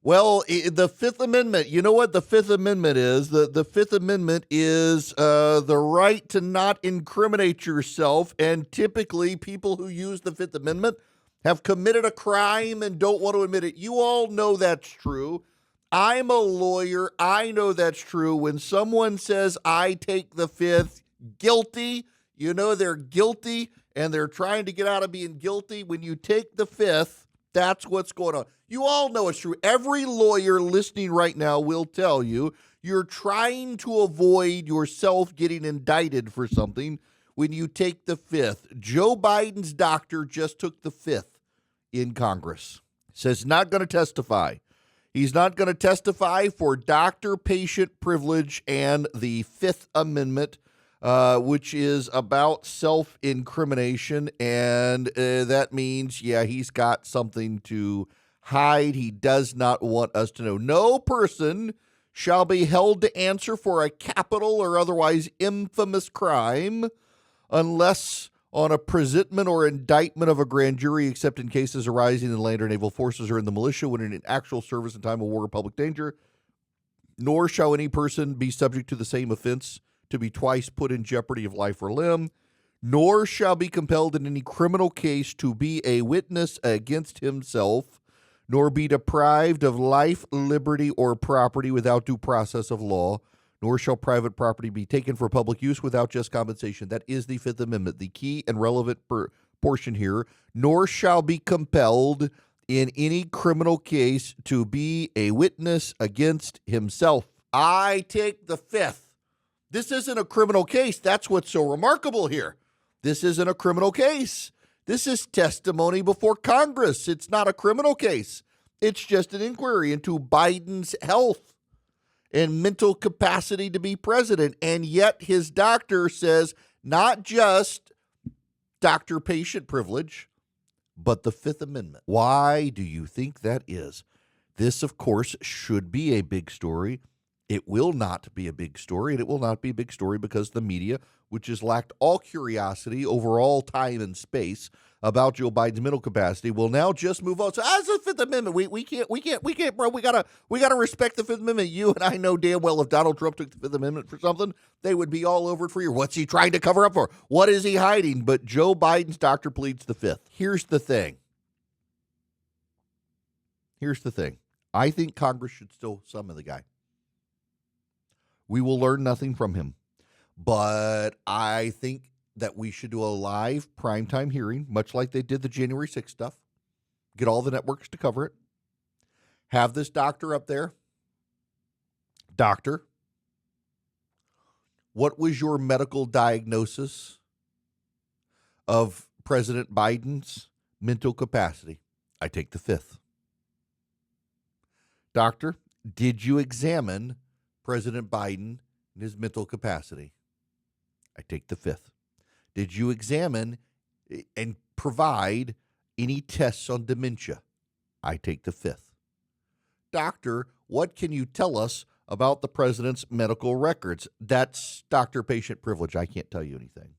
Well, the Fifth Amendment, you know what the Fifth Amendment is? The Fifth Amendment is the right to not incriminate yourself. And typically, people who use the Fifth Amendment have committed a crime and don't want to admit it. You all know that's true. I'm a lawyer. I know that's true. When someone says, I take the Fifth, guilty, you know they're guilty and they're trying to get out of being guilty. When you take the Fifth, that's what's going on. You all know it's true. Every lawyer listening right now will tell you you're trying to avoid yourself getting indicted for something when you take the Fifth. Joe Biden's doctor just took the Fifth in Congress. Says not going to testify. He's not going to testify for doctor-patient privilege and the Fifth Amendment, which is about self-incrimination, and that means, he's got something to hide. He does not want us to know. No person shall be held to answer for a capital or otherwise infamous crime unless on a presentment or indictment of a grand jury, except in cases arising in land or naval forces or in the militia when in actual service in time of war or public danger. Nor shall any person be subject to the same offense to be twice put in jeopardy of life or limb, nor shall be compelled in any criminal case to be a witness against himself, nor be deprived of life, liberty, or property without due process of law, nor shall private property be taken for public use without just compensation. That is the Fifth Amendment, the key and relevant portion here. Nor shall be compelled in any criminal case to be a witness against himself. I take the Fifth. This isn't a criminal case. That's what's so remarkable here. This isn't a criminal case. This is testimony before Congress. It's not a criminal case. It's just an inquiry into Biden's health and mental capacity to be president. And yet his doctor says not just doctor-patient privilege, but the Fifth Amendment. Why do you think that is? This, of course, should be a big story. It will not be a big story, and it will not be a big story because the media, which has lacked all curiosity over all time and space about Joe Biden's mental capacity, will now just move on. So as the Fifth Amendment, we can't, bro. We gotta respect the Fifth Amendment. You and I know damn well if Donald Trump took the Fifth Amendment for something, they would be all over it for you. What's he trying to cover up for? What is he hiding? But Joe Biden's doctor pleads the Fifth. Here's the thing. I think Congress should still summon the guy. We will learn nothing from him. But I think that we should do a live primetime hearing, much like they did the January 6th stuff. Get all the networks to cover it. Have this doctor up there. Doctor, what was your medical diagnosis of President Biden's mental capacity? I take the Fifth. Doctor, did you examine President Biden and his mental capacity? I take the Fifth. Did you examine and provide any tests on dementia? I take the Fifth. Doctor, what can you tell us about the president's medical records? That's doctor-patient privilege. I can't tell you anything.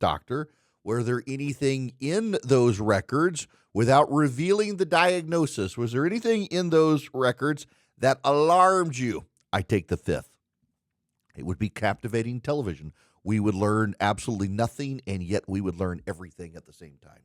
Doctor, were there anything in those records without revealing the diagnosis? Was there anything in those records that alarmed you? I take the Fifth. It would be captivating television. We would learn absolutely nothing, and yet we would learn everything at the same time.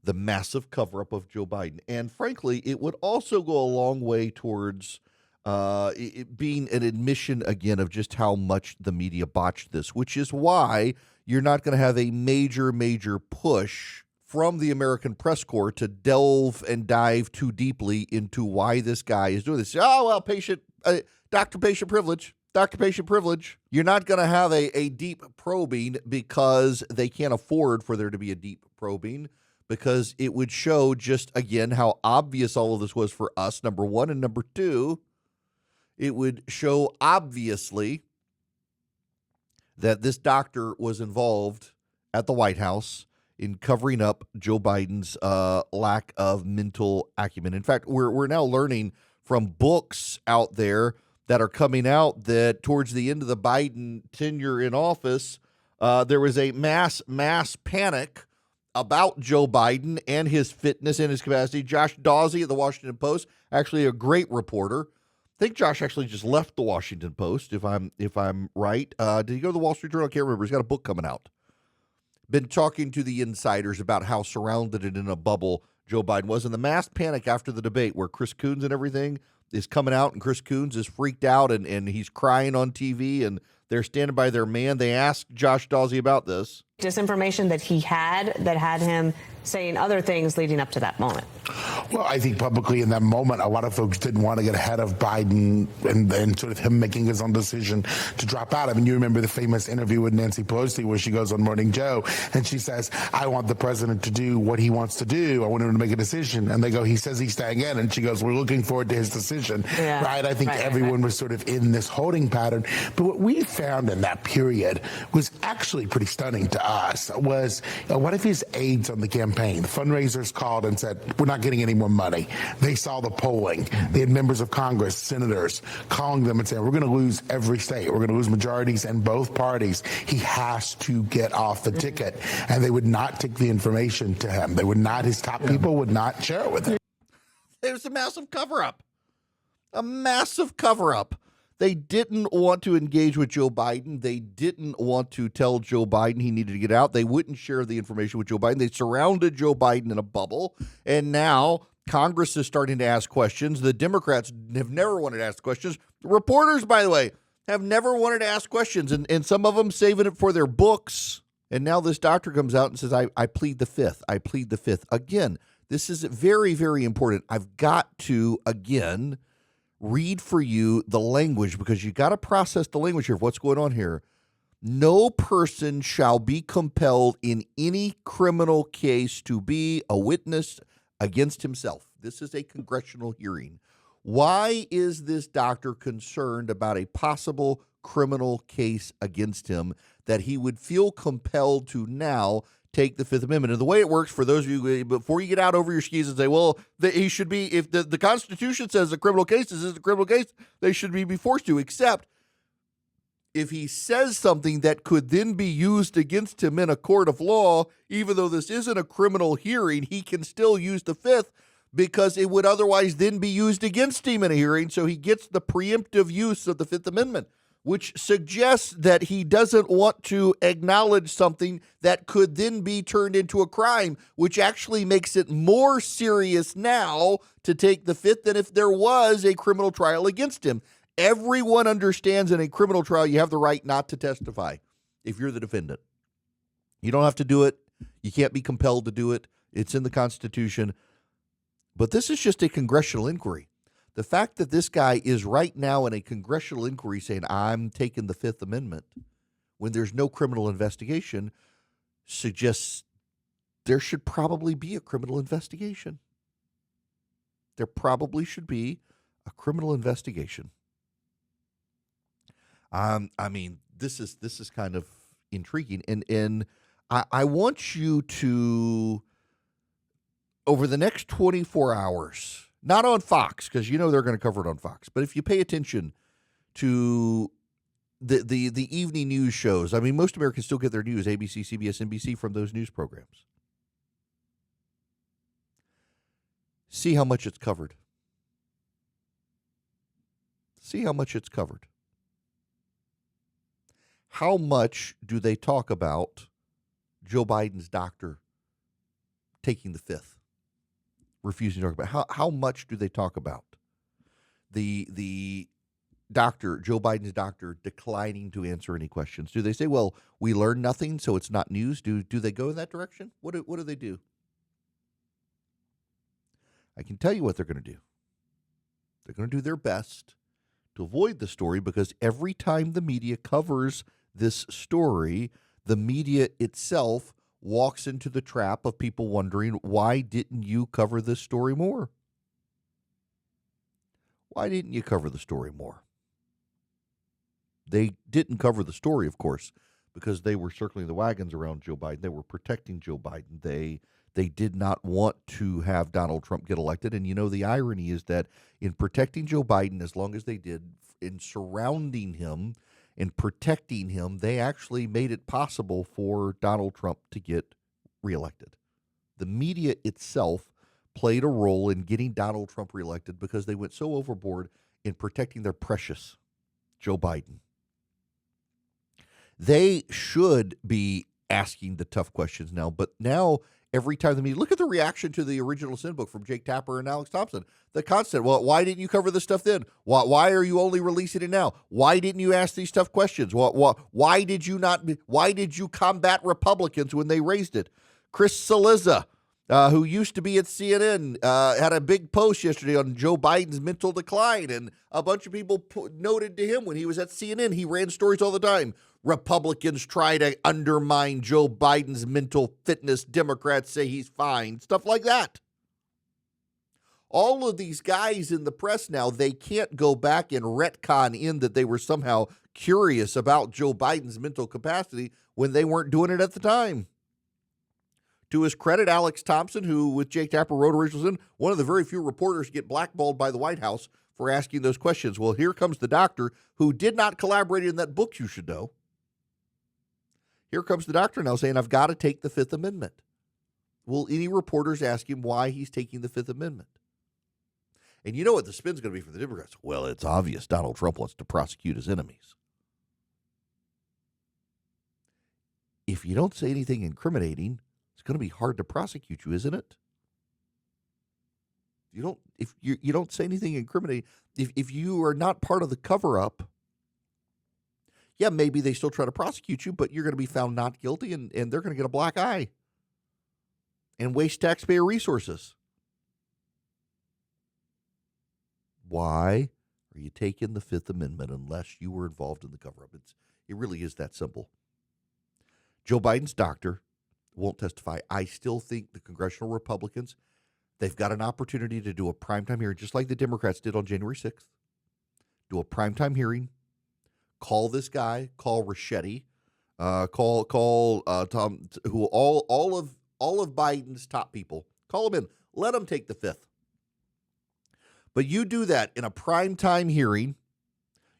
The massive cover-up of Joe Biden. And frankly, it would also go a long way towards it being an admission, again, of just how much the media botched this, which is why you're not going to have a major push from the American press corps to delve and dive too deeply into why this guy is doing this. Oh, well, doctor-patient privilege. Doctor-patient privilege. You're not going to have a deep probing because they can't afford for there to be a deep probing, because it would show just, again, how obvious all of this was for us, number one. And number two, it would show obviously that this doctor was involved at the White House in covering up Joe Biden's lack of mental acumen. In fact, we're now learning from books out there that are coming out that towards the end of the Biden tenure in office, there was a mass panic about Joe Biden and his fitness and his capacity. Josh Dawsey of the Washington Post, actually a great reporter. I think Josh actually just left the Washington Post, if I'm right. Did he go to the Wall Street Journal? I can't remember. He's got a book coming out. Been talking to the insiders about how surrounded and in a bubble Joe Biden was. And the mass panic after the debate where Chris Coons and everything is coming out, and Chris Coons is freaked out and he's crying on TV, and they're standing by their man. They asked Josh Dawsey about this. Disinformation that he had that had him saying other things leading up to that moment. Well, I think publicly in that moment, a lot of folks didn't want to get ahead of Biden and sort of him making his own decision to drop out. I mean, you remember the famous interview with Nancy Pelosi where she goes on Morning Joe and she says, I want the president to do what he wants to do. I want him to make a decision. And they go, he says he's staying in. And she goes, we're looking forward to his decision. Yeah. Right? I think everyone was sort of in this holding pattern. But what we found in that period was actually pretty stunning to us was what if his aides on the campaign, the fundraisers called and said, we're not getting any more money. They saw the polling. They had members of Congress, senators, calling them and saying, we're going to lose every state. We're going to lose majorities in both parties. He has to get off the ticket. And they would not take the information to him. They would not, his top people would not share it with him. There's a massive cover-up. A massive cover-up. They didn't want to engage with Joe Biden. They didn't want to tell Joe Biden he needed to get out. They wouldn't share the information with Joe Biden. They surrounded Joe Biden in a bubble. And now Congress is starting to ask questions. The Democrats have never wanted to ask questions. Reporters, by the way, have never wanted to ask questions. And some of them saving it for their books. And now this doctor comes out and says, I plead the fifth. I plead the fifth. Again, this is very, very important. I've got to, again, read for you the language, because you got to process the language here of what's going on here. No person shall be compelled in any criminal case to be a witness against himself. This is a congressional hearing. Why is this doctor concerned about a possible criminal case against him that he would feel compelled to now take the Fifth Amendment? And the way it works, for those of you, before you get out over your skis and say, well, he should be, if the Constitution says a criminal case is a criminal case, they should be forced to, except if he says something that could then be used against him in a court of law, even though this isn't a criminal hearing, he can still use the Fifth, because it would otherwise then be used against him in a hearing. So he gets the preemptive use of the Fifth Amendment, which suggests that he doesn't want to acknowledge something that could then be turned into a crime, which actually makes it more serious now to take the Fifth than if there was a criminal trial against him. Everyone understands in a criminal trial you have the right not to testify if you're the defendant. You don't have to do it. You can't be compelled to do it. It's in the Constitution. But this is just a congressional inquiry. The fact that this guy is right now in a congressional inquiry saying, I'm taking the Fifth Amendment, when there's no criminal investigation, suggests there should probably be a criminal investigation. There probably should be a criminal investigation. I mean, this is kind of intriguing. And I want you to, over the next 24 hours, not on Fox, because you know they're going to cover it on Fox, but if you pay attention to the evening news shows, I mean, most Americans still get their news, ABC, CBS, NBC, from those news programs. See how much it's covered. See how much it's covered. How much do they talk about Joe Biden's doctor taking the Fifth? Refusing to talk about how much do they talk about the doctor, Joe Biden's doctor, declining to answer any questions? Do they say, well, we learned nothing, so it's not news? Do they go in that direction? What do they do? I can tell you what they're going to do. They're going to do their best to avoid the story, because every time the media covers this story, the media itself walks into the trap of people wondering, why didn't you cover this story more? Why didn't you cover the story more? They didn't cover the story, of course, because they were circling the wagons around Joe Biden. They were protecting Joe Biden. They did not want to have Donald Trump get elected. And, you know, the irony is that in protecting Joe Biden, as long as they did, in surrounding him and protecting him, they actually made it possible for Donald Trump to get reelected. The media itself played a role in getting Donald Trump reelected because they went so overboard in protecting their precious Joe Biden. They should be asking the tough questions now, but now every time the media, look at the reaction to the original sin book from Jake Tapper and Alex Thompson. The constant, well, why didn't you cover this stuff then? Why are you only releasing it now? Why didn't you ask these tough questions? Why did you combat Republicans when they raised it? Chris Cillizza, who used to be at CNN, had a big post yesterday on Joe Biden's mental decline, and a bunch of people noted to him when he was at CNN, he ran stories all the time. Republicans try to undermine Joe Biden's mental fitness. Democrats say he's fine. Stuff like that. All of these guys in the press now, they can't go back and retcon in that they were somehow curious about Joe Biden's mental capacity when they weren't doing it at the time. To his credit, Alex Thompson, who with Jake Tapper wrote originals in, one of the very few reporters get blackballed by the White House for asking those questions. Well, here comes the doctor who did not collaborate in that book, you should know. Here comes the doctor now saying, I've got to take the Fifth Amendment. Will any reporters ask him why he's taking the Fifth Amendment? And you know what the spin's going to be for the Democrats? Well, it's obvious Donald Trump wants to prosecute his enemies. If you don't say anything incriminating, it's going to be hard to prosecute you, isn't it? If you don't say anything incriminating, if you are not part of the cover-up, yeah, maybe they still try to prosecute you, but you're going to be found not guilty, and they're going to get a black eye and waste taxpayer resources. Why are you taking the Fifth Amendment unless you were involved in the cover-up? It really is that simple. Joe Biden's doctor won't testify. I still think the congressional Republicans, they've got an opportunity to do a primetime hearing, just like the Democrats did on January 6th. Do a primetime hearing. Call this guy. Call Ricchetti. Call Tom. Who all of Biden's top people. Call them in. Let them take the Fifth. But you do that in a primetime hearing.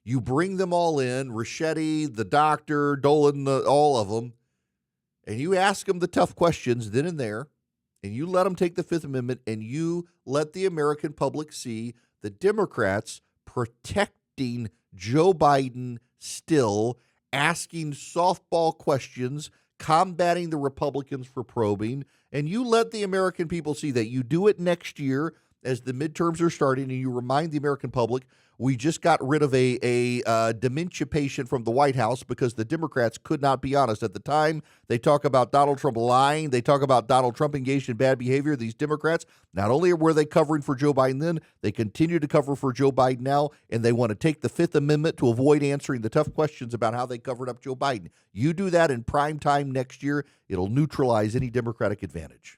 You bring them all in. Ricchetti, the doctor, Dolan, all of them. And you ask them the tough questions then and there, and you let them take the Fifth Amendment, and you let the American public see the Democrats protecting Joe Biden still, asking softball questions, combating the Republicans for probing, and you let the American people see that. You do it next year as the midterms are starting, and you remind the American public, we just got rid of a dementia patient from the White House because the Democrats could not be honest. At the time, they talk about Donald Trump lying. They talk about Donald Trump engaged in bad behavior. These Democrats, not only were they covering for Joe Biden then, they continue to cover for Joe Biden now, and they want to take the Fifth Amendment to avoid answering the tough questions about how they covered up Joe Biden. You do that in prime time next year, it'll neutralize any Democratic advantage.